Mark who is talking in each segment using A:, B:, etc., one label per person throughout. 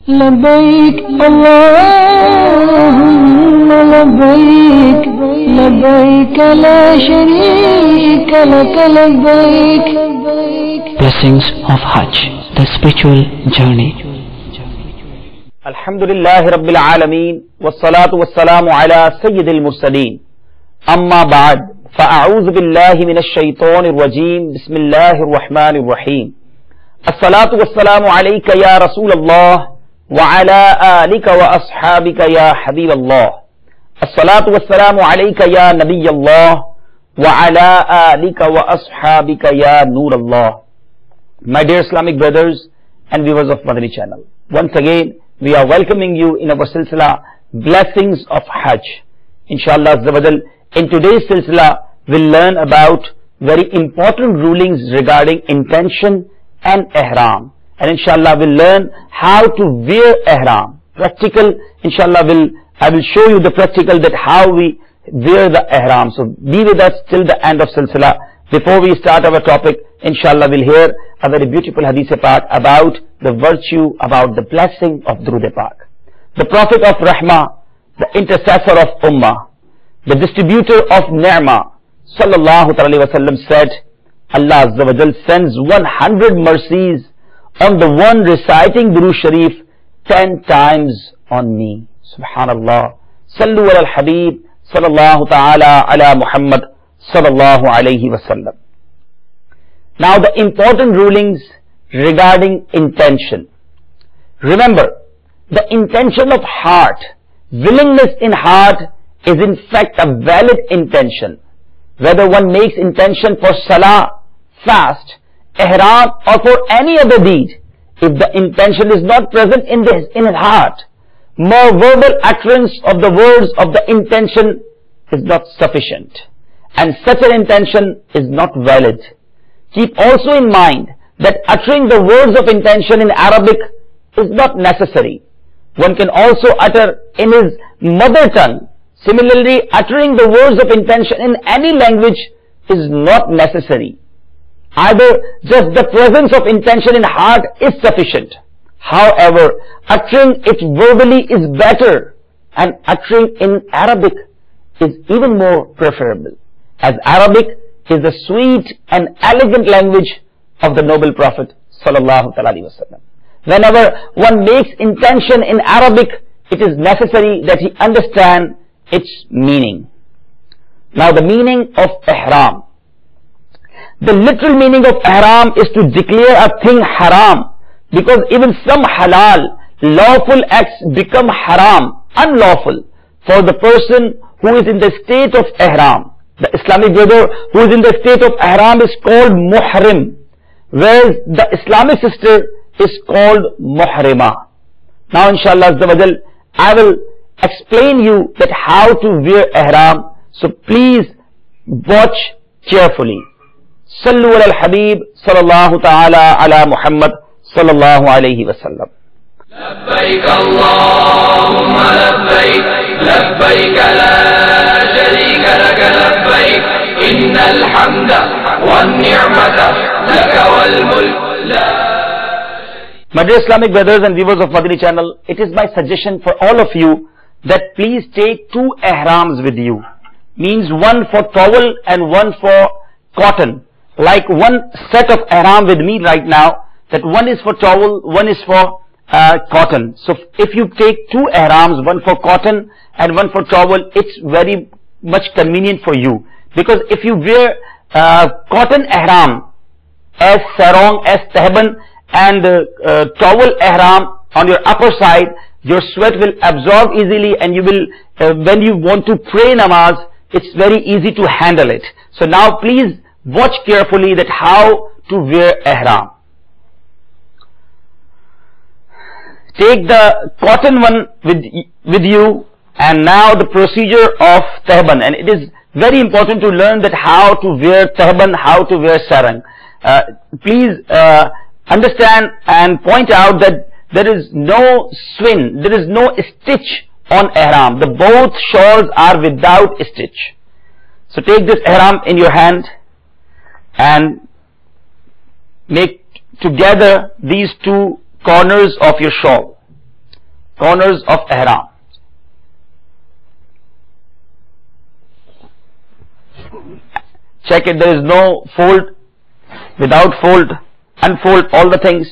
A: لبيك اللهم لبيك لبيك لا شريك لك لبيك.
B: Blessings of Hajj, the spiritual journey.
C: Alhamdulillahi Rabbil Alameen, wassalatu wassalamu ala Sayyidil Mursaleen. Amma ba'd, fa'a'udhu billahi minash shaitanir rajim, bismillahir rahmanir rahim. As-salatu wassalamu alayka ya Rasulallah, wa ala alika wa ashabika ya Habiballah. As-salatu wassalamu alayka ya Nabiyallah, wa ala alika wa ashabika ya Nurallah. My dear Islamic brothers and viewers of Madani channel, once again we are welcoming you in our silsila Blessings of Hajj. Inshallah Azawajal, in today's silsila we'll learn about very important rulings regarding intention and ihram, and inshallah we'll learn how to wear ihram. Practical, inshallah I will show you the practical, that how we wear the ihram. So be with us till the end of silsila. Before we start our topic, inshallah we'll hear a very beautiful hadith part about the virtue, about the blessing of Durood Pak. The Prophet of Rahmah, the intercessor of Ummah, the distributor of Ni'mah, sallallahu alaihi wasallam said, Allah Azza wa Jal sends 100 mercies on the one reciting Durood Sharif 10 times on me. Subhanallah. Sallu ala al-Habib, sallallahu ta'ala ala Muhammad, sallallahu alayhi wasallam. Now the important rulings regarding intention. Remember, the intention of heart, willingness in heart is in fact a valid intention. Whether one makes intention for salah, fast, ihram or for any other deed, if the intention is not present in his heart, mere verbal utterance of the words of the intention is not sufficient, and such an intention is not valid. Keep also in mind that uttering the words of intention in Arabic is not necessary. One can also utter in his mother tongue. Similarly, uttering the words of intention in any language is not necessary. Either just the presence of intention in heart is sufficient. However, uttering it verbally is better, and uttering in Arabic is even more preferable, as Arabic is the sweet and elegant language of the noble Prophet sallallahu alaihi wasallam. Whenever one makes intention in Arabic, it is necessary that he understand its meaning. Now the meaning of ihram. The literal meaning of ihram is to declare a thing haram, because even some halal, lawful acts become haram, unlawful, for the person who is in the state of ihram. The Islamic brother who is in the state of ihram is called muhrim, whereas the Islamic sister is called muhrima. Now inshallah I will explain you that how to wear ihram, so please watch carefully. Sallu ala al-Habib, sallallahu ta'ala ala Muhammad, sallallahu alayhi wa sallam.
D: لبيك اللهم لبيك لبيك لا شريك لك لبيك إن الحمد والنعمة لك والملك لا.
C: My dear Islamic brothers and viewers of Madani channel, it is my suggestion for all of you that please take 2 ihrams with you. Means one for towel and one for cotton. Like one set of ihram with me right now, that one is for towel, one is for cotton. So if you take 2 ihrams, one for cotton and one for towel, it's very much convenient for you. Because if you wear cotton ihram as sarong, as tahban, and towel ihram on your upper side, your sweat will absorb easily, and you will, when you want to pray namaz, it's very easy to handle it. So now please watch carefully that how to wear ihram. Take the cotton one with you, and now the procedure of tahban. And it is very important to learn that how to wear tahban, how to wear sarong. Please understand and point out that there is no swin, there is no stitch on ihram. The both shawls are without stitch. So take this ihram in your hand and make together these two corners of your shawl. corners of ihram. Check it, there is no fold, without fold, unfold all the things,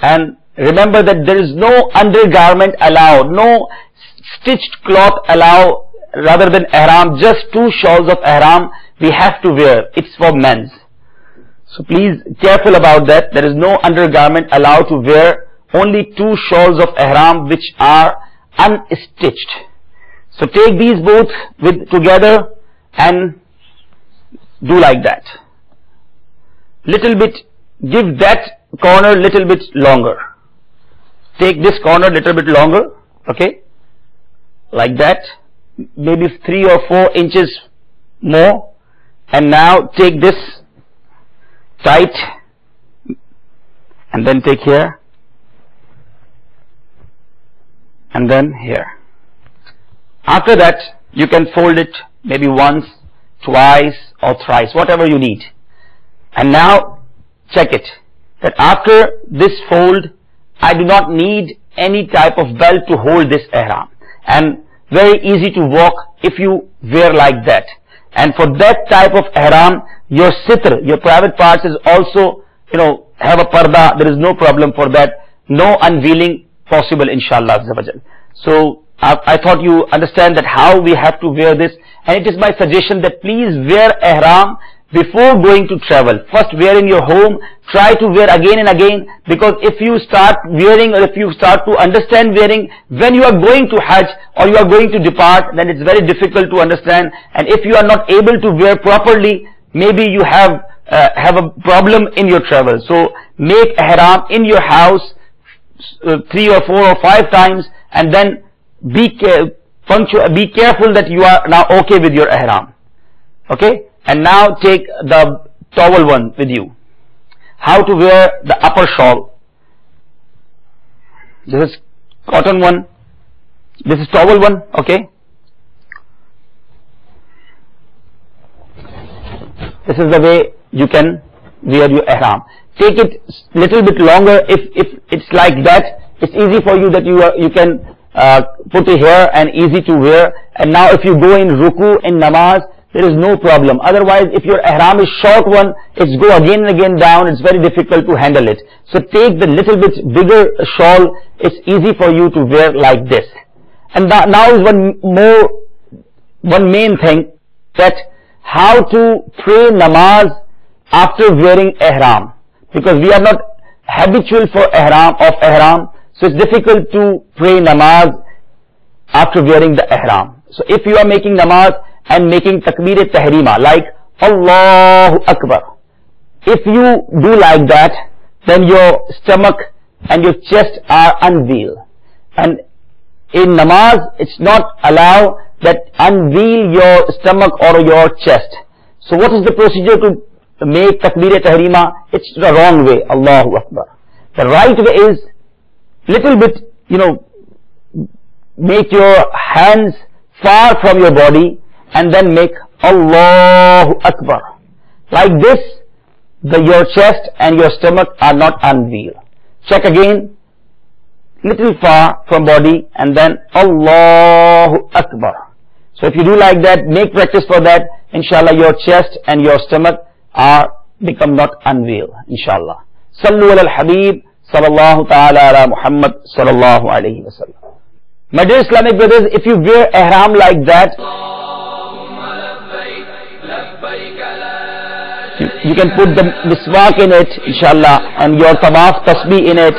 C: and remember that there is no undergarment allowed, no stitched cloth allowed rather than ihram, just 2 shawls of ihram we have to wear, it's for men's. So please careful about that, there is no undergarment allowed to wear, only 2 shawls of ihram which are unstitched. So take these both together and do like that. Little bit, give that corner little bit longer. Take this corner little bit longer, okay, like that, maybe 3 or 4 inches more, and now take this tight, and then take here, and then here. After that, you can fold it maybe once, twice or thrice, whatever you need. And now check it, that after this fold, I do not need any type of belt to hold this ihram, and very easy to walk if you wear like that. And for that type of ihram, your sitr, your private parts is also, have a parda, there is no problem for that, no unveiling possible, inshallah. So I thought you understand that how we have to wear this, and it is my suggestion that please wear ihram before going to travel. First wear in your home, try to wear again and again, because if you start wearing, or if you start to understand wearing when you are going to Hajj or you are going to depart, then it's very difficult to understand, and if you are not able to wear properly, maybe you have a problem in your travel. So make ihram in your house 3 or 4 or 5 times, and then be careful that you are now okay with your ihram. Okay? And now take the towel one with you. How to wear the upper shawl. This is cotton one. This is towel one. Okay. This is the way you can wear your ihram. Take it little bit longer. If it's like that, it's easy for you that you can put it here and easy to wear. And now if you go in ruku in namaz, there is no problem. Otherwise, if your ihram is short one, it's go again and again down, it's very difficult to handle it. So take the little bit bigger shawl, it's easy for you to wear like this. And now is one main thing, that how to pray namaz after wearing ihram. Because we are not habitual for ihram, so it's difficult to pray namaz after wearing the ihram. So if you are making namaz and making takbir-e-tahrima like Allahu Akbar, if you do like that, then your stomach and your chest are unveiled. And in namaz, it's not allowed that unveil your stomach or your chest. So what is the procedure to make takbir-e-tahrima? It's the wrong way, Allahu Akbar. The right way is little bit, make your hands far from your body, and then make Allahu Akbar. Like this, your chest and your stomach are not unveiled. Check again, little far from body, and then Allahu Akbar. So if you do like that, make practice for that, inshallah your chest and your stomach become not unveiled, inshallah. Sallu ala al-Habib, sallallahu ta'ala ala Muhammad, sallallahu alayhi wa sallam. My dear Islamic brothers, if you wear ihram like that, you can put the miswak in it, inshallah, and your tawaf tasbih in it,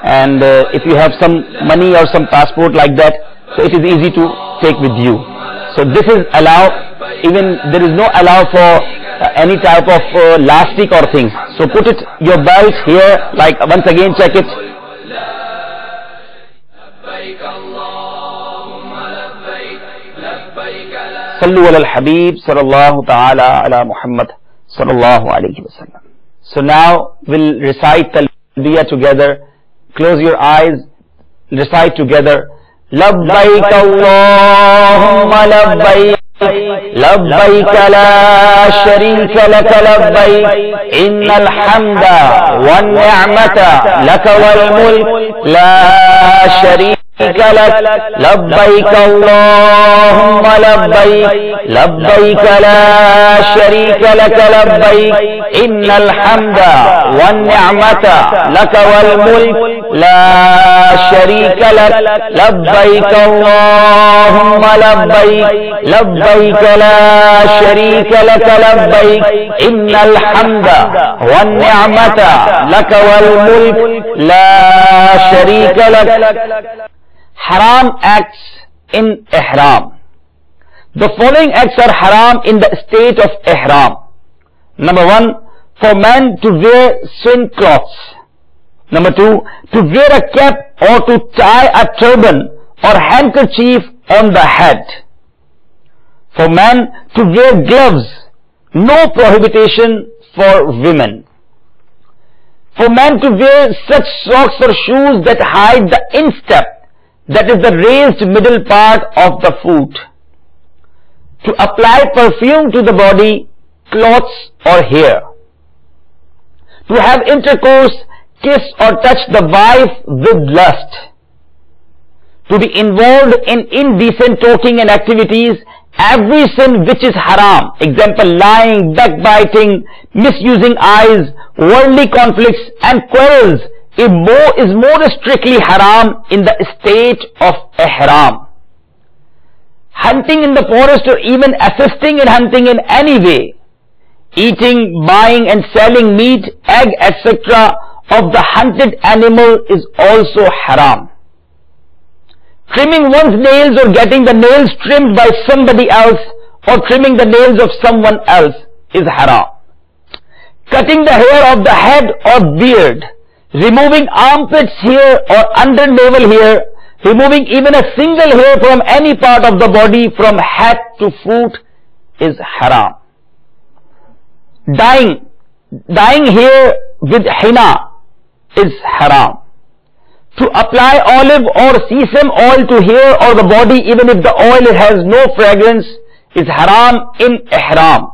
C: and if you have some money or some passport like that, so it is easy to take with you. So this is allowed, even there is no allow for any type of elastic or things. So put it, your belt here, like once again check it. Sallu ala al-Habib, sallallahu ta'ala ala Muhammad, sallallahu alayhi wa sallam. So now we'll recite Talbiyah together. Close your eyes, recite together. Labbaik Allahumma labbaik, labbaik la sharika laka labbaik, innal hamda wan ni'mata laka wal mulk la sharika لبيك اللهم لبيك لبيك لا شريك لك لبيك إن الحمد والنعمة لك والملك لا شريك لك لبيك اللهم لبيك لبيك لا شريك لك لبيك إن الحمد والنعمة لك والملك لا شريك لك. Haram acts in ihram. The following acts are haram in the state of ihram. Number 1, for men to wear swing cloths. Number 2, to wear a cap or to tie a turban or handkerchief on the head. For men to wear gloves, no prohibition for women. For men to wear such socks or shoes that hide the instep, that is the raised middle part of the foot. To apply perfume to the body, clothes or hair. To have intercourse, kiss or touch the wife with lust. To be involved in indecent talking and activities, every sin which is haram, example lying, backbiting, misusing eyes, worldly conflicts and quarrels, is more strictly haram in the state of ihram. Hunting in the forest or even assisting in hunting in any way, eating, buying and selling meat, egg, etc. of the hunted animal is also haram. Trimming one's nails or getting the nails trimmed by somebody else or trimming the nails of someone else is haram. Cutting the hair of the head or beard, removing armpits hair or under navel hair, removing even a single hair from any part of the body from head to foot is haram. Dyeing hair with henna is haram. To apply olive or sesame oil to hair or the body even if the oil has no fragrance is haram in ihram.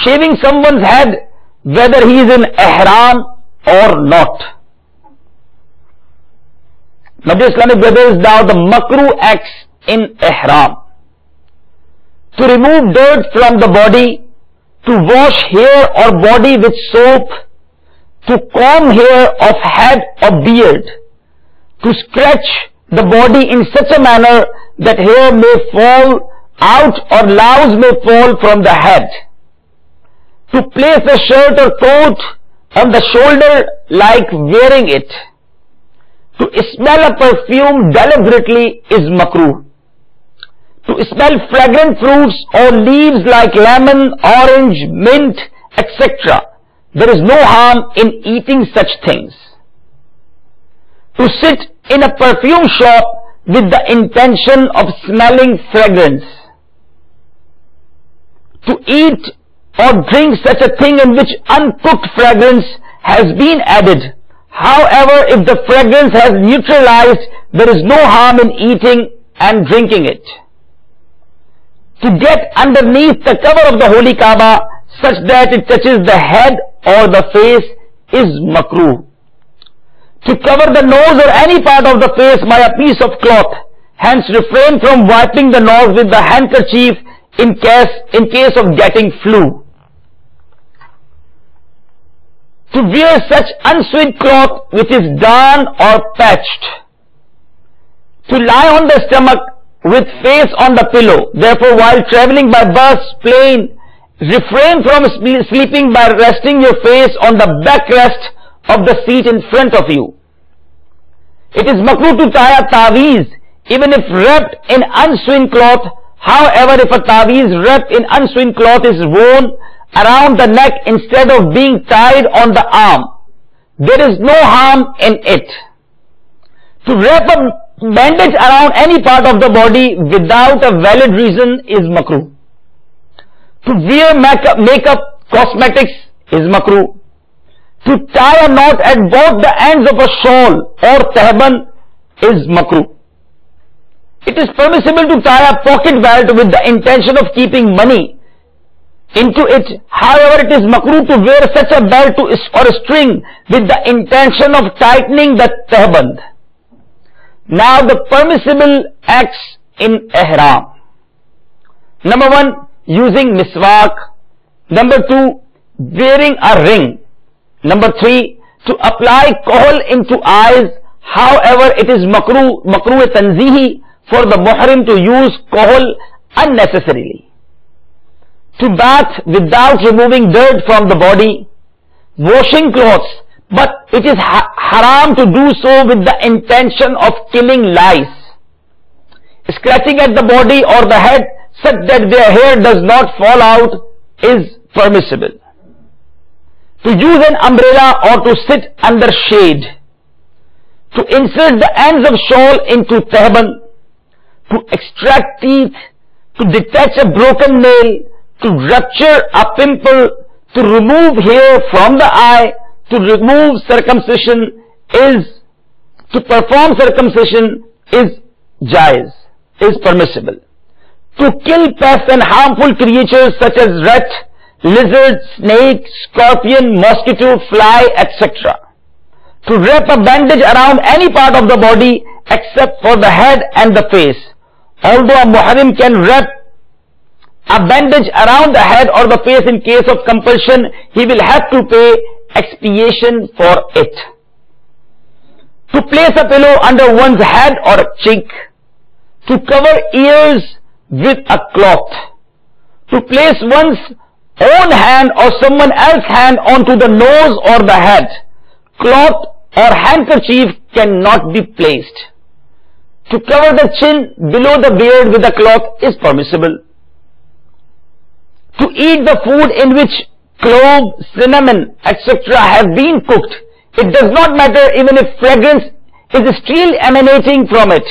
C: Shaving someone's head whether he is in ihram or not. Now the Islamic brothers, now the makruh acts in ihram. To remove dirt from the body, to wash hair or body with soap, to comb hair of head or beard, to scratch the body in such a manner that hair may fall out or louse may fall from the head, to place a shirt or coat on the shoulder like wearing it, to smell a perfume deliberately is makruh, to smell fragrant fruits or leaves like lemon, orange, mint, etc. There is no harm in eating such things. To sit in a perfume shop with the intention of smelling fragrance. To eat or drink such a thing in which uncooked fragrance has been added. However, if the fragrance has neutralized, there is no harm in eating and drinking it. To get underneath the cover of the holy Kaaba such that it touches the head or the face is makruh. To cover the nose or any part of the face by a piece of cloth, hence refrain from wiping the nose with the handkerchief in case of getting flu. To wear such unsewn cloth which is darn or patched. To lie on the stomach with face on the pillow. Therefore, while traveling by bus, plane, refrain from sleeping by resting your face on the backrest of the seat in front of you. It is makruh to tie a taweez even if wrapped in unsewn cloth. However, if a taweez wrapped in unsewn cloth is worn around the neck instead of being tied on the arm, there is no harm in it. To wrap a bandage around any part of the body without a valid reason is makruh. To wear makeup, cosmetics is makruh. To tie a knot at both the ends of a shawl or turban is makruh. It is permissible to tie a pocket belt with the intention of keeping money into it. However, it is makruh to wear such a belt or a string with the intention of tightening the turban. Now the permissible acts in ihram. Number 1, using miswak. Number 2, wearing a ring. Number 3, to apply kohl into eyes. However, it is makruh tanzihi for the muhrim to use kohl unnecessarily. To bath without removing dirt from the body. Washing clothes, but it is haram to do so with the intention of killing lice. Scratching at the body or the head such that their hair does not fall out is permissible. To use an umbrella or to sit under shade. To insert the ends of shawl into turban. To extract teeth. To detach a broken nail. To rupture a pimple. To remove hair from the eye. To remove circumcision to perform circumcision is jaiz, is permissible. To kill pests and harmful creatures such as rat, lizard, snake, scorpion, mosquito, fly, etc. To wrap a bandage around any part of the body except for the head and the face. Although a muhrim can wrap a bandage around the head or the face in case of compulsion, he will have to pay expiation for it. To place a pillow under one's head or cheek. To cover ears with a cloth. To place one's own hand or someone else's hand onto the nose or the head. Cloth or handkerchief cannot be placed. To cover the chin below the beard with a cloth is permissible. To eat the food in which clove, cinnamon, etc. have been cooked, it does not matter even if fragrance is still emanating from it.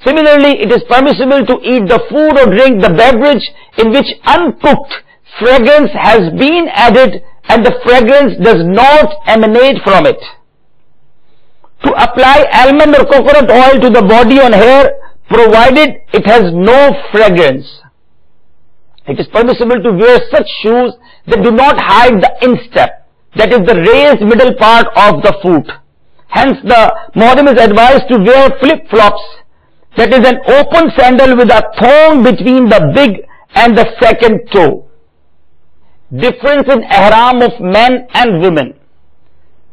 C: Similarly, it is permissible to eat the food or drink the beverage in which uncooked fragrance has been added and the fragrance does not emanate from it. To apply almond or coconut oil to the body on hair, provided it has no fragrance. It is permissible to wear such shoes that do not hide the instep, that is the raised middle part of the foot. Hence, the muhrim is advised to wear flip-flops, that is an open sandal with a thong between the big and the second toe. Difference in ihram of men and women.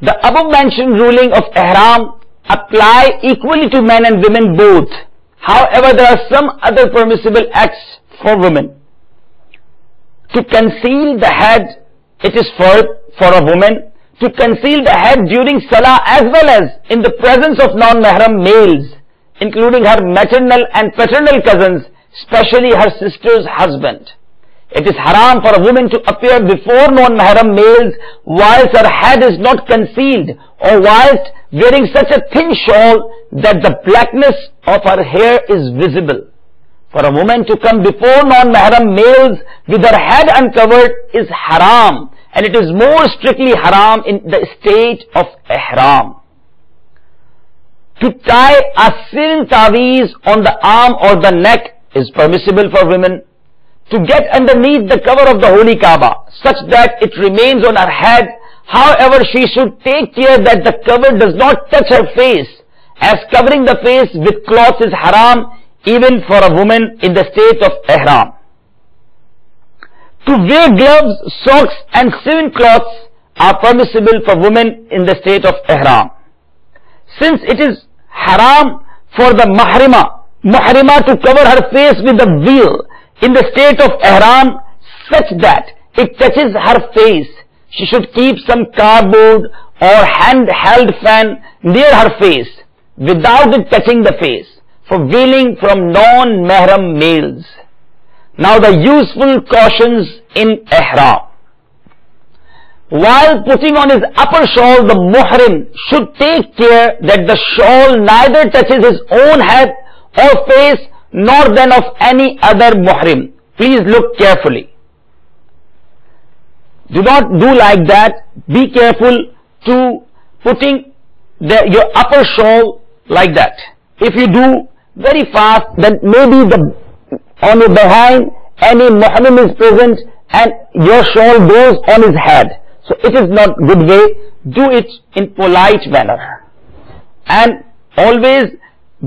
C: The above mentioned ruling of ihram apply equally to men and women both. However, there are some other permissible acts for women. To conceal the head, it is for a woman to conceal the head during salah as well as in the presence of non-mahram males, including her maternal and paternal cousins, especially her sister's husband. It is haram for a woman to appear before non-mahram males whilst her head is not concealed or whilst wearing such a thin shawl that the blackness of her hair is visible. For a woman to come before non-mahram males with her head uncovered is haram, and it is more strictly haram in the state of ihram. To tie a silk taweez on the arm or the neck is permissible for women. To get underneath the cover of the holy Kaaba such that it remains on her head. However, she should take care that the cover does not touch her face, as covering the face with cloths is haram even for a woman in the state of ihram. To wear gloves, socks and sewn cloths are permissible for women in the state of ihram. Since it is haram for the muhrima to cover her face with a veil in the state of ihram such that it touches her face, she should keep some cardboard or handheld fan near her face without it touching the face for veiling from non-mahram males. Now the useful cautions in ihram. While putting on his upper shawl, the muhrim should take care that the shawl neither touches his own head or face nor that of any other muhrim. Please look carefully. Do not do like that. Be careful to putting your upper shawl like that. If you do very fast, then maybe on your behind any muhrim is present and your shawl goes on his head. So it is not good way. Do it in polite manner. And always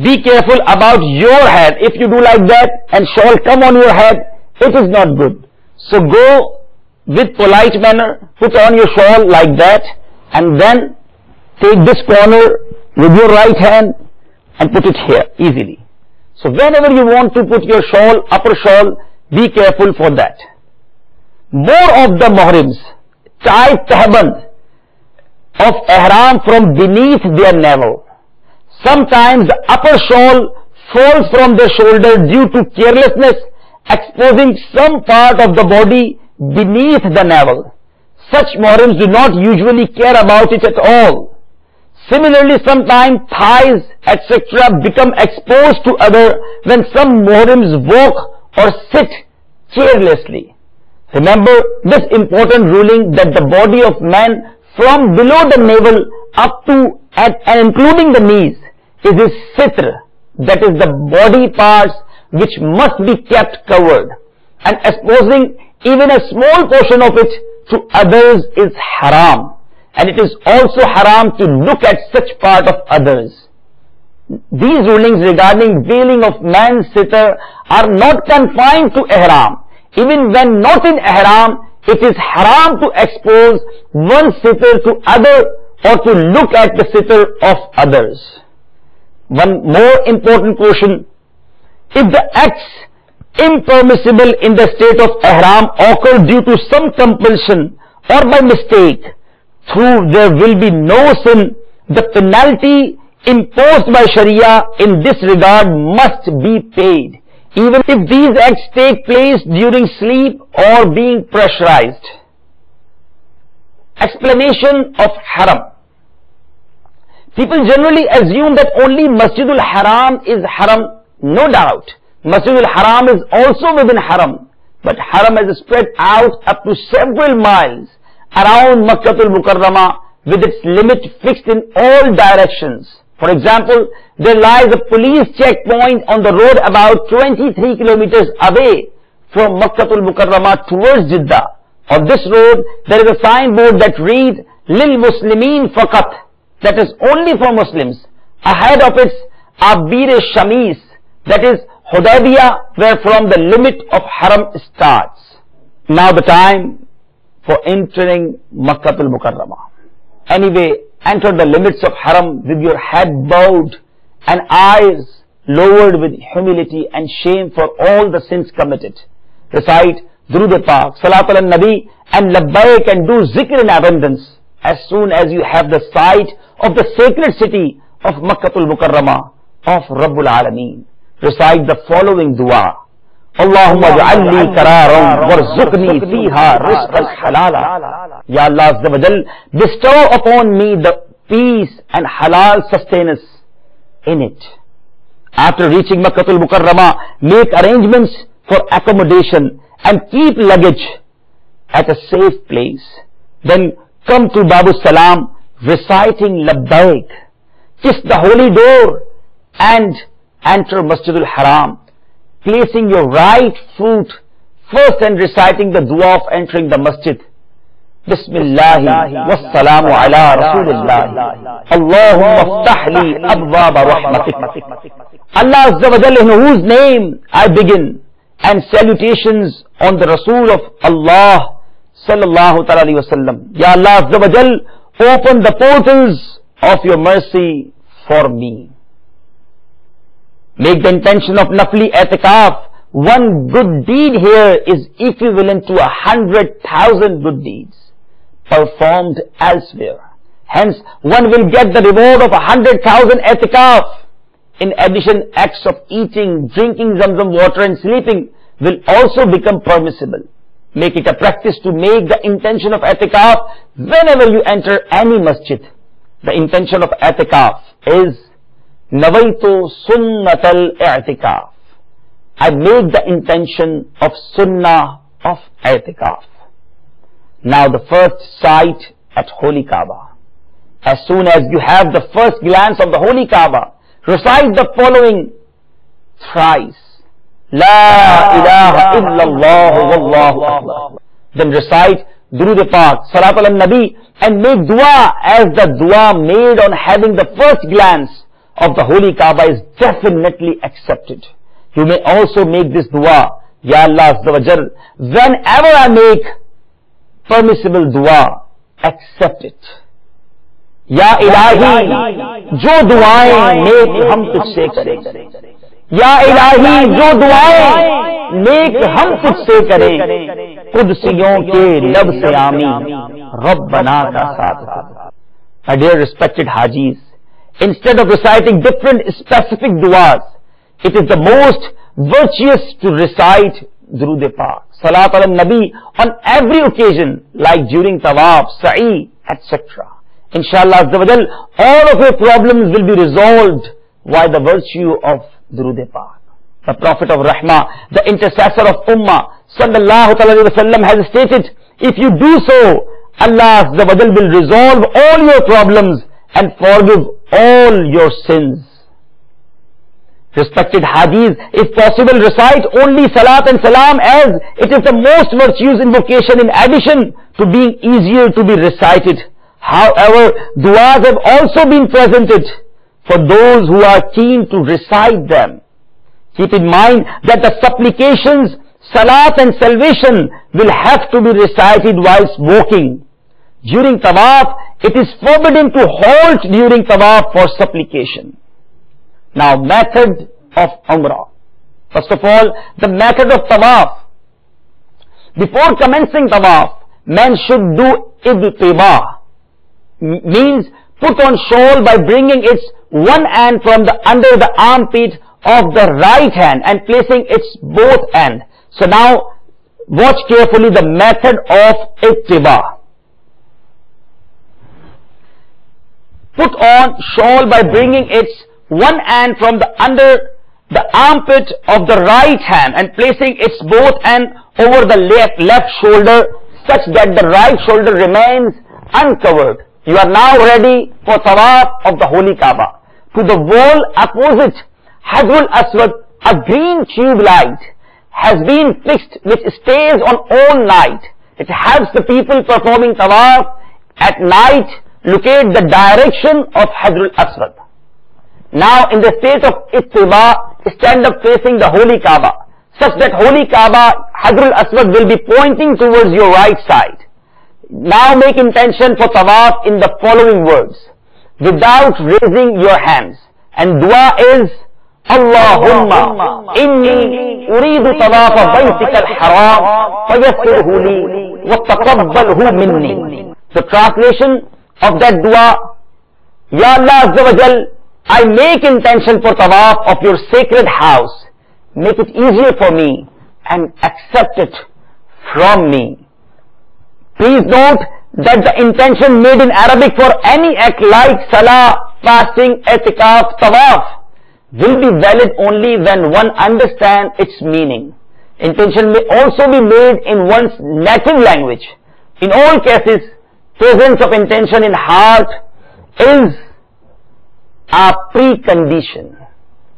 C: Be careful about your head. If you do like that and shawl come on your head, it is not good. So go with polite manner, put on your shawl like that, and then take this corner with your right hand and put it here easily. So whenever you want to put your shawl, upper shawl, be careful for that. More of the muhrims tie tahband of ihram from beneath their navel. Sometimes the upper shawl falls from their shoulder due to carelessness, exposing some part of the body beneath the navel. Such muhrims do not usually care about it at all. Similarly, sometimes thighs, etc. become exposed to other when some muhrims walk or sit carelessly. Remember this important ruling that the body of man from below the navel up to and including the knees is his sitr, that is the body parts which must be kept covered, and exposing even a small portion of it to others is haram, and it is also haram to look at such part of others. These rulings regarding veiling of man's sitr are not confined to ihram. Even when not in ihram, it is haram to expose one's sitr to other or to look at the sitr of others. One more important question: if the acts impermissible in the state of ihram occur due to some compulsion or by mistake, though there will be no sin, the penalty imposed by Sharia in this regard must be paid, even if these acts take place during sleep or being pressurized. Explanation of haram. People generally assume that only Masjidul Haram is haram. No doubt, Masjidul Haram is also within haram, but haram is spread out up to several miles around Makkatul Mukarramah with its limit fixed in all directions. For example, there lies a police checkpoint on the road about 23 kilometers away from Makkatul Mukarramah towards Jeddah. On this road, there is a signboard that reads Lil Muslimin Faqat, that is only for Muslims. Ahead of it, Abir Shamis, that is Hudaybiyah, where from the limit of haram starts. Now the time for entering Makkatul Mukarramah. Anyway, enter the limits of haram with your head bowed and eyes lowered with humility and shame for all the sins committed. Recite Durood Pak, Salat ala Nabi and Labbaik, and do zikr in abundance as soon as you have the sight of the sacred city of Makkatul Mukarramah of Rabbul Alameen. Recite the following dua: Allahumma ja'alni kararan warzuqni fiha rizqan halala. Ya Allah Azza wa Jal, bestow upon me the peace and halal sustenance in it. After reaching Makkatul Mukarramah, make arrangements for accommodation and keep luggage at a safe place. Then come to Babu Salam reciting Labbaik. Kiss the holy door and enter Masjidul Haram, placing your right foot first and reciting the dua of entering the masjid. Bismillahi wassalamu ala Rasulillah. Allahumma aftah li abwaba rahmatik. Allah Azza wa Jalla, in whose name I begin, and salutations on the Rasul of Allah sallallahu alayhi wa sallam. Ya Allah Azza wa Jal, open the portals of your mercy for me. Make the intention of Nafli I'tikaf. One good deed here is equivalent to 100,000 good deeds performed elsewhere. Hence, one will get the reward of 100,000 I'tikaf. In addition, acts of eating, drinking Zamzam water and sleeping will also become permissible. Make it a practice to make the intention of I'tikaf whenever you enter any masjid. The intention of I'tikaf is Nawaitu Sunnatal I'tikaf. I make the intention of Sunnah of I'tikaf. Now the first sight at Holy Kaaba. As soon as you have the first glance of the Holy Kaaba, recite the following thrice: La ilaha illallah wallahu akbar. Then recite Durood Pak, Salat ala Nabi, and make dua as the dua made on having the first glance of the Holy Kaaba is definitely accepted. You may also make this dua, Ya Allah Azza wa Jal, whenever I make permissible dua, accept it. Ya Ilahi, jo duaएं नेक हम तुझसे करें. या इलाही, जो दुआएं नेक हम तुझसे करें, कुदसियों के लब से आमीन, रब्बना का साथ हो. My dear respected Hajis, instead of reciting different specific du'as, it is the most virtuous to recite Durood Pak, Salat ala Nabi on every occasion, like during Tawaf, Sa'i, etc. Inshallah Azza wa Jal, all of your problems will be resolved by the virtue of Durood Pak. The Prophet of Rahmah, the intercessor of Ummah, Sallallahu Alaihi Wasallam has stated, if you do so, Allah Azza wa Jal will resolve all your problems and forgive all your sins. Respected Hajis, if possible, recite only Salat and Salam, as it is the most virtuous invocation in addition to being easier to be recited. However, du'as have also been presented for those who are keen to recite them. Keep in mind that the supplications, Salat and salvation will have to be recited whilst walking. During Tawaf, it is forbidden to halt during Tawaf for supplication. Now, method of Umrah. First of all, the method of Tawaf. Before commencing Tawaf, man should do Ibtiba, means put on shawl by bringing its one hand from under the armpit of the right hand and placing its both hand. So now, watch carefully the method of Ibtiba. Put on shawl by bringing its one hand from under the armpit of the right hand and placing its both hand over the left shoulder, such that the right shoulder remains uncovered. You are now ready for Tawaf of the Holy Kaaba. To the wall opposite Hajarul Aswad, a green tube light has been fixed which stays on all night. It helps the people performing Tawaf at night locate the direction of Hajarul Aswad. Now, in the state of Ittiba, stand up facing the Holy Kaaba, such that Holy Kaaba, Hajarul Aswad will be pointing towards your right side. Now make intention for Tawaf in the following words, without raising your hands. And dua is, Allahumma inni uridu tawafa baytika al-haram fayassirhu li wa taqabbalhu minni. The translation of that dua, Ya Allah Azza wa Jal, I make intention for Tawaf of your sacred house. Make it easier for me and accept it from me. Please note that the intention made in Arabic for any act like Salah, fasting, I'tikaf, Tawaf will be valid only when one understands its meaning. Intention may also be made in one's native language. In all cases, presence of intention in heart is a precondition.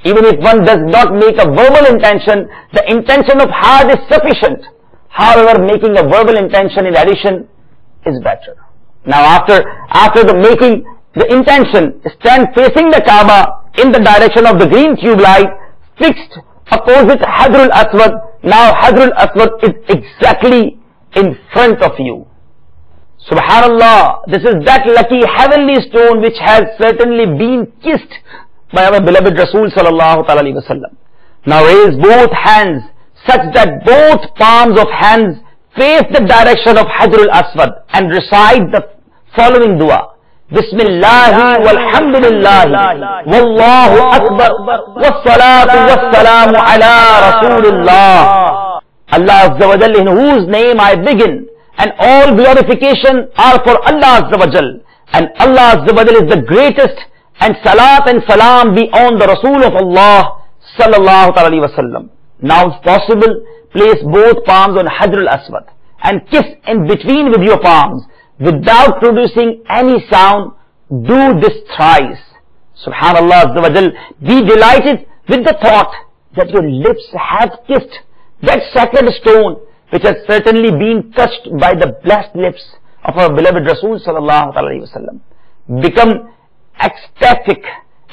C: Even if one does not make a verbal intention, the intention of heart is sufficient. However, making a verbal intention in addition is better. Now, after the making the intention, stand facing the Kaaba in the direction of the green tube light fixed opposite Hajarul Aswad. Now, Hajarul Aswad is exactly in front of you. Subhanallah, this is that lucky heavenly stone which has certainly been kissed by our beloved Rasul Sallallahu Alaihi Wasallam. Now raise both hands such that both palms of hands face the direction of Hajarul Aswad and recite the following dua. Bismillahi walhamdulillahi wallahu akbar wassalatu wassalamu ala rasulillah. Allah Azza wa Jal, in whose name I begin, and all glorification are for Allah Azza wa Jal, and Allah Azza wa Jal is the greatest, and salat and salam be on the Rasul of Allah Sallallahu Alaihi Wasallam. Now if possible, place both palms on Hajarul Aswad and kiss in between with your palms without producing any sound. Do this thrice. Subhanallah Azza wa Jal, be delighted with the thought that your lips have kissed that sacred stone which has certainly been touched by the blessed lips of our beloved Rasul Sallallahu Alaihi Wasallam. Become ecstatic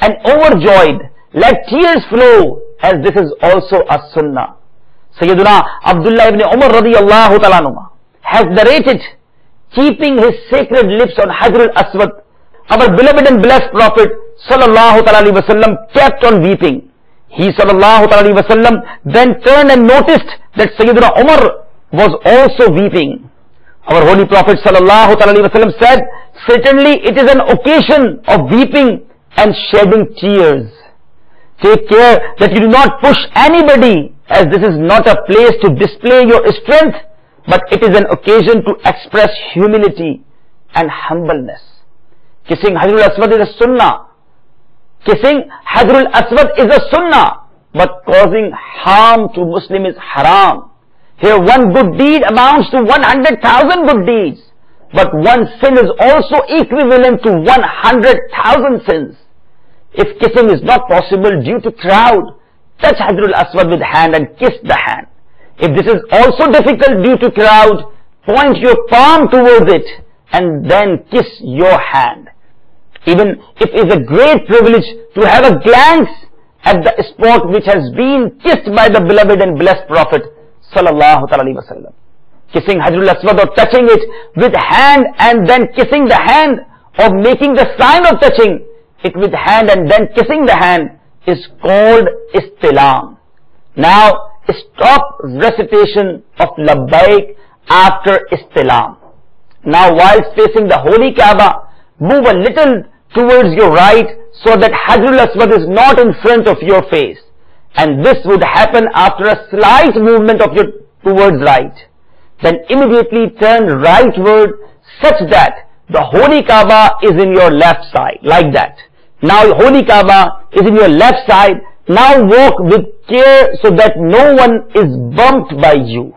C: and overjoyed. Let tears flow, as this is also a sunnah. Sayyiduna Abdullah ibn Umar radiyallahu ta'ala anhu has narrated, keeping his sacred lips on Hajar al-Aswad, our beloved and blessed Prophet sallallahu ta'ala alayhi wa sallam kept on weeping. He sallallahu ta'ala alayhi wa sallam then turned and noticed that Sayyiduna Umar was also weeping. Our Holy Prophet sallallahu ta'ala alayhi wa sallam said, certainly it is an occasion of weeping and shedding tears. Take care that you do not push anybody, as this is not a place to display your strength, but it is an occasion to express humility and humbleness. Kissing Hajar al-Aswad is a sunnah. Kissing Hajar al-Aswad is a sunnah, but causing harm to Muslim is haram. Here one good deed amounts to 100,000 good deeds, but one sin is also equivalent to 100,000 sins. If kissing is not possible due to crowd, touch Hajar al-Aswad with hand and kiss the hand. If this is also difficult due to crowd, point your palm towards it and then kiss your hand. Even if it is a great privilege to have a glance at the spot which has been kissed by the beloved and blessed Prophet sallallahu alaihi wasallam. Kissing Hajar al-Aswad or touching it with hand and then kissing the hand, or making the sign of touching it with hand and then kissing the hand, is called istilam. Now stop recitation of labbaik after istilam. Now while facing the holy Kaaba, move a little towards your right so that Hajar al-Aswad is not in front of your face, and this would happen after a slight movement of your towards right. Then immediately turn rightward such that the holy Kaaba is in your left side, like that. Now holy Kaaba is in your left side. Now walk with care so that no one is bumped by you.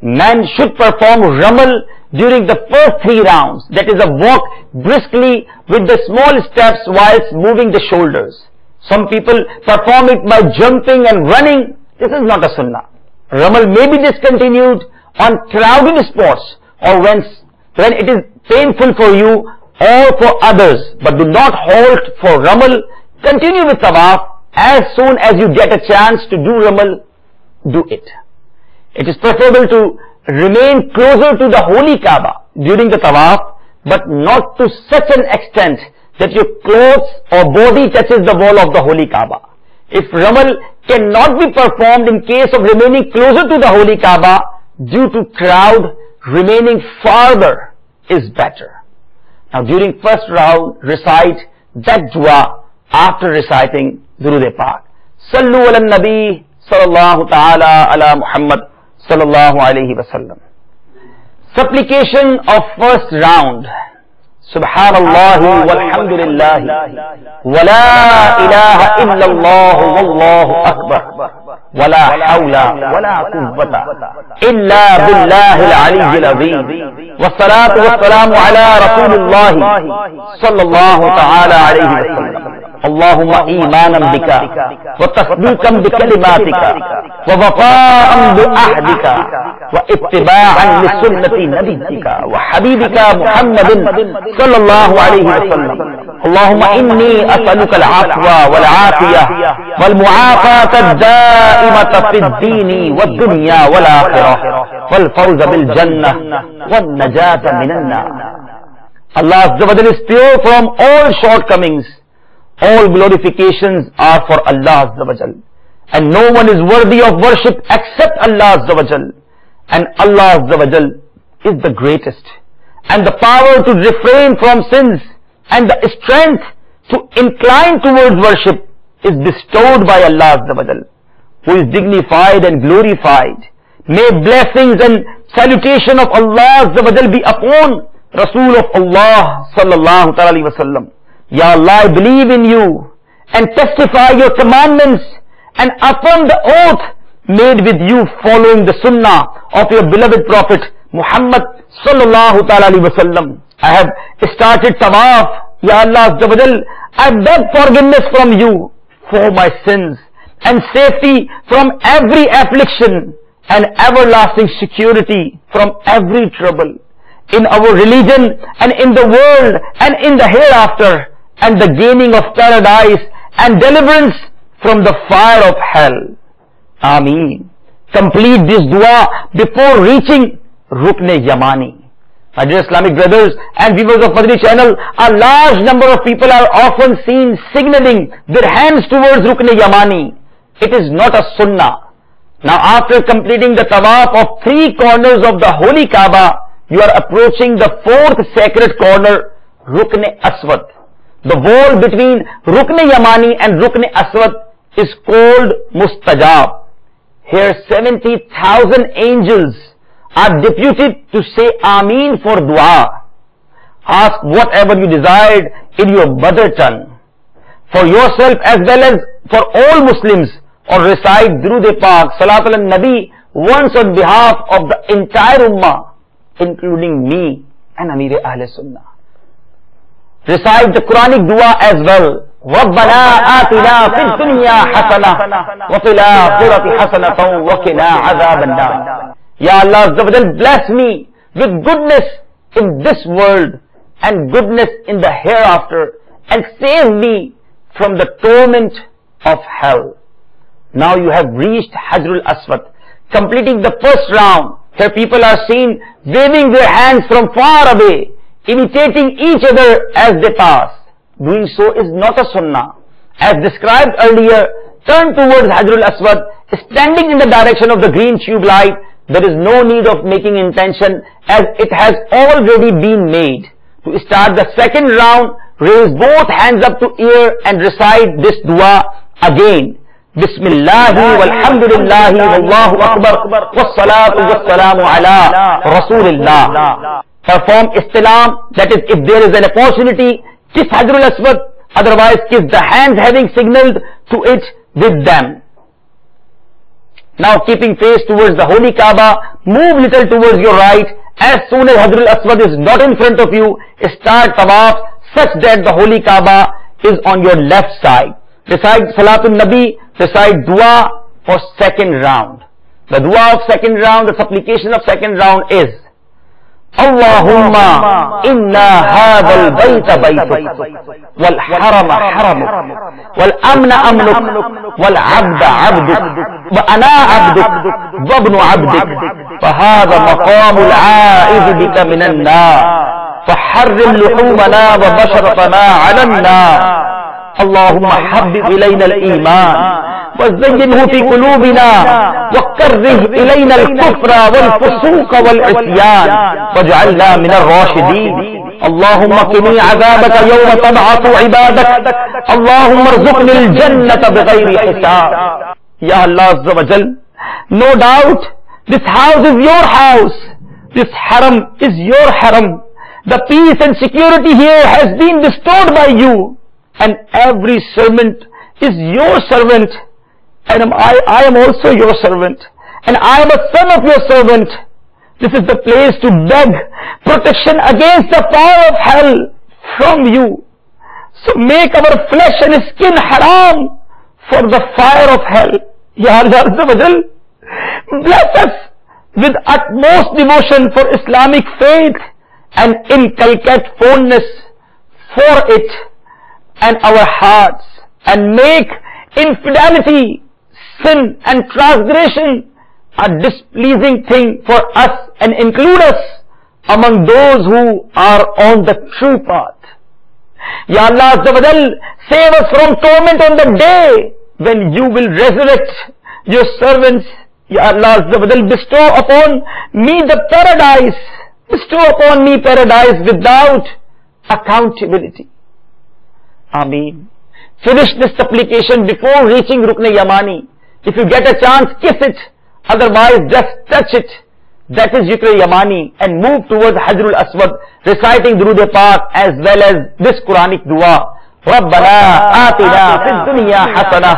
C: Man should perform ramal during the first 3 rounds, that is a walk briskly with the small steps whilst moving the shoulders. Some people perform it by jumping and running. This is not a sunnah. Ramal may be discontinued on crowded spots or when it is painful for you or for others, but do not halt for ramal. Continue with tawaf. As soon as you get a chance to do ramal, do it. It is preferable to remain closer to the holy Kaaba during the tawaf, but not to such an extent that your clothes or body touches the wall of the holy Kaaba. If ramal cannot be performed in case of remaining closer to the holy Kaaba due to crowd, remaining farther is better. Now during first round, recite that dua after reciting Durood Pak. Sallu ala Nabi sallallahu ta'ala ala Muhammad sallallahu alayhi wa sallam. Supplication of first round. Subhanallah walhamdulillah wa la ilaha illallah wallahu akbar wa la hawla wa la quwwata illa billahi al-aliyyil azim. Wa salatu wa salamu ala rasulillah sallallahu ta'ala alayhi wa sallam. اللهم إيمانا بك وتصديقا بكلماتك ووفاء بعهدك واتباعا لسنة نبيك وحبيبك محمد صلى الله عليه وسلم. اللهم إني أسألك العفو والعافية والمعافاة الدائمة في الدين والدنيا والآخرة والفوز بالجنة والنجاة من النار. Allah Azza wa Jalla is pure from all shortcomings. All glorifications are for Allah Azza wa Jal, and no one is worthy of worship except Allah Azza wa Jal, and Allah Azza wa Jal is the greatest, and the power to refrain from sins and the strength to incline towards worship is bestowed by Allah Azza wa Jal, who is dignified and glorified. May blessings and salutation of Allah Azza wa Jal be upon Rasul of Allah sallallahu alaihi wasallam. Ya Allah, I believe in you and testify your commandments and affirm the oath made with you following the sunnah of your beloved Prophet Muhammad sallallahu alaihi wasallam. I have started tawaf. Ya Allah Azza wa Jal, I beg forgiveness from you for my sins and safety from every affliction and everlasting security from every trouble in our religion and in the world and in the hereafter. and the gaining of paradise and deliverance from the fire of hell. Ameen. Complete this dua before reaching Rukn Yamani. My dear Islamic brothers and viewers of Madani channel, a large number of people are often seen signaling their hands towards Rukn Yamani. It is not a sunnah. Now after completing the tawaf of 3 corners of the Holy Kaaba, you are approaching the 4th sacred corner, Rukn Aswad. The wall between Rukn Yamani and Rukn Aswad is called Mustajab. Here 70,000 angels are deputed to say Ameen for dua. Ask whatever you desired in your mother tongue, for yourself as well as for all Muslims, or recite Durood Pak, Salatul Nabi once on behalf of the entire Ummah, including me and Amir Ahl Sunnah. Recite the Quranic dua as well. رَبَّنَا آتِنَا فِي الدُّنْيَا حَسَنَةً وَفِي الْآخِرَةِ حَسَنَةً وَقِنَا عَذَابَ النَّارِ. Ya Allah Azza wa Jal, bless me with goodness in this world and goodness in the hereafter, and save me from the torment of hell. Now you have reached Hajrul Aswad, completing the first round. Here people are seen waving their hands from far away, imitating each other as they pass. Doing so is not a sunnah. As described earlier, turn towards Hajrul Aswad, standing in the direction of the green tube light. There is no need of making intention, as it has already been made. To start the second round, raise both hands up to ear and recite this dua again. Bismillahi walhamdulillahi wallahu akbar wassalatu wassalamu ala rasulillah. Perform istilam, that is, if there is an opportunity, kiss Hajrul Aswad, otherwise kiss the hands having signaled to it with them. Now keeping face towards the Holy Kaaba, move little towards your right. As soon as Hajrul Aswad is not in front of you, start tawaf such that the Holy Kaaba is on your left side. Recite Salatul Nabi, recite dua for second round. The dua of second round, the supplication of second round is Allahumma inna hadal bayta baytuk, wal harama haramuk, wal amna amnuk, wal abda abduk, wa ana abduk, wa ibnu abdik, fahadha maqamul a'idhu bika minan nar, faharrim luhumana wa basharatana ala an-nar. Allahumma habbib ilayna al-iman وزينه في قلوبنا وكره إلينا الكفر والفسوق والعصيان واجعلنا من الراشدين. اللهم قني عذابك يوم تبعث عبادك. اللهم ارزقني الجنة بغير حساب. Ya Allah Azza wa Jal, no doubt this house is your house, this haram is your haram. The peace and security here has been bestowed by you, and every servant is your servant. And I am also your servant, and I am a son of your servant. This is the place to beg protection against the fire of hell from you. So make our flesh and skin haram for the fire of hell. Ya Allah Azza wa Jal, bless us with utmost devotion for Islamic faith and inculcate fondness for it and our hearts, and make infidelity, sin and transgression a displeasing thing for us, and include us among those who are on the true path. Ya Allah Azza wa Jal, save us from torment on the day when you will resurrect your servants. Ya Allah Azza wa Jal, bestow upon me the paradise. Bestow upon me paradise without accountability. Ameen. Finish this supplication before reaching Rukn Yamani. If you get a chance, kiss it. Otherwise, just touch it. That is Rukn Yamani, and move towards Hajrul Aswad, reciting Durood Pak as well as this Quranic dua. رَبَّنَا آتِنَا فِي الدُّنْيَا حَسَنَةً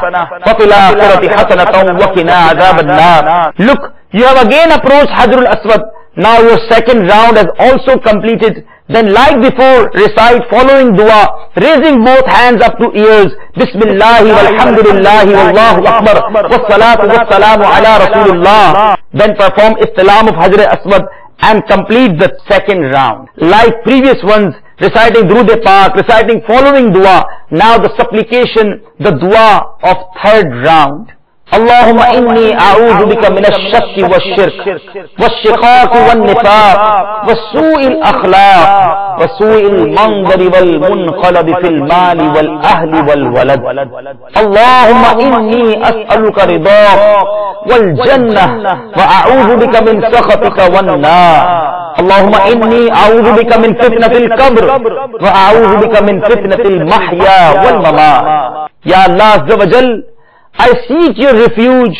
C: وَفِي الْآخِرَةِ حَسَنَةً وَقِنَا عَذَابَ النَّارِ. Look, you have again approached Hajrul Aswad. Now your second round has also completed. Then like before, recite following dua, raising both hands up to ears. Bismillahi walhamdulillahi wallahu akbar wassalatu wassalamu ala rasulullah. Then perform istilam of Hajr Aswad and complete the second round. Like previous ones, reciting Durood Pak, reciting following dua. Now the supplication, the dua of third round. اللهم إني أعوذ بك من الشك والشرك والشقاق والنفاق وسوء الأخلاق وسوء المنظر والمنقلب في المال والأهل والولد. اللهم إني أسألك رضاك والجنة وأعوذ بك من سخطك والنار. اللهم إني أعوذ بك من فتنة القبر وأعوذ بك من فتنة المحيا والممات. Ya Allah Azza wa Jal, I seek your refuge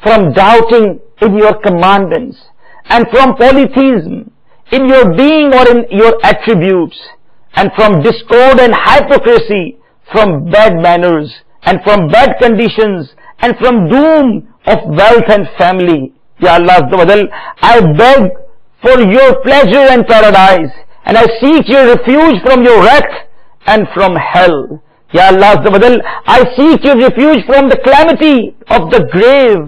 C: from doubting in your commandments and from polytheism in your being or in your attributes, and from discord and hypocrisy, from bad manners and from bad conditions and from doom of wealth and family. Ya Allah Azza wa Jal, I beg for your pleasure and paradise, and I seek your refuge from your wrath and from hell. Ya Allah Azza wa Jal, I seek your refuge from the calamity of the grave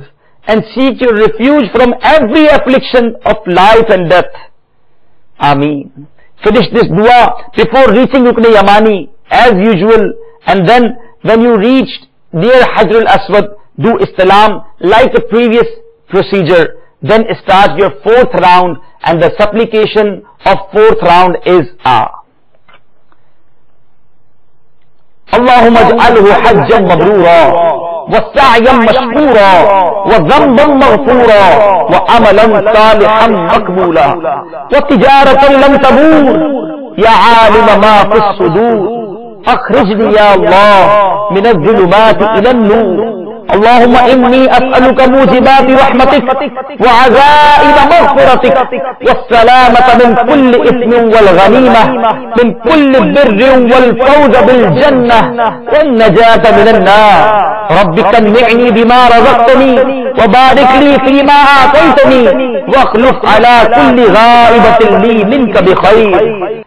C: and seek your refuge from every affliction of life and death. Ameen. Finish this dua before reaching Rukn Yamani as usual, and then when you reach near Hajar al-Aswad, do istilam like a previous procedure. Then start your fourth round, and the supplication of fourth round is اللهم اجعله حجا مبرورا وسعيا مشكورا وذنبا مغفورا وعملا صالحا مقبولا وتجارة لم تبور يا عالم ما في الصدور اخرجني يا الله من الظلمات الى النور. اللهم إني أسألك موجبات رحمتك وعزائم مغفرتك والسلامة من كل إثم والغنيمة من كل بر والفوز بالجنة والنجاة من النار. رب كنعني بما رزقتني وبارك لي فيما أعطيتني واخلف على كل غائبة لي منك بخير.